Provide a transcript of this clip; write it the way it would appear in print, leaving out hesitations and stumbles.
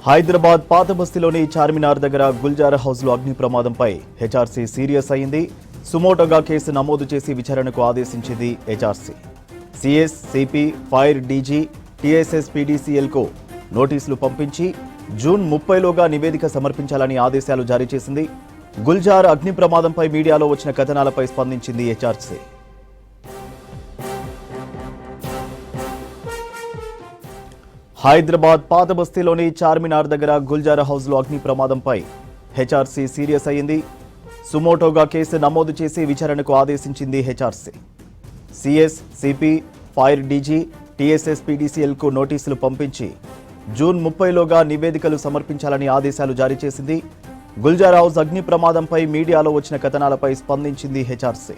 హైదరాబాద్ పాత బస్తీలోని చార్మినార్ దగ్గర గుల్జార్ హౌస్లో అగ్ని ప్రమాదంపై హెచ్ఆర్సీ సీరియస్ అయింది. సుమోటోగా కేసు నమోదు చేసి విచారణకు ఆదేశించింది HRC. CS, CP, fire DG, TSS పీడీసీఎల్కు నోటీసులు పంపించి జూన్ 30లోగా నివేదిక సమర్పించాలని ఆదేశాలు జారీ చేసింది. గుల్జార్ అగ్ని ప్రమాదంపై మీడియాలో వచ్చిన కథనాలపై స్పందించింది హెచ్ఆర్సీ. హైదరాబాద్ పాత బస్తీలోని చార్మినార్ దగ్గర గుల్జార్ హౌస్లో అగ్ని ప్రమాదంపై హెచ్ఆర్సీ సీరియస్ అయింది. సుమోటోగా కేసు నమోదు చేసి విచారణకు ఆదేశించింది HRC. CS, CP, fire DG, TSS పీడీసీఎల్కు నోటీసులు పంపించి జూన్ 30లోగా నివేదికలు సమర్పించాలని ఆదేశాలు జారీ చేసింది. గుల్జార్ హౌస్ అగ్ని ప్రమాదంపై మీడియాలో వచ్చిన కథనాలపై స్పందించింది హెచ్ఆర్సీ.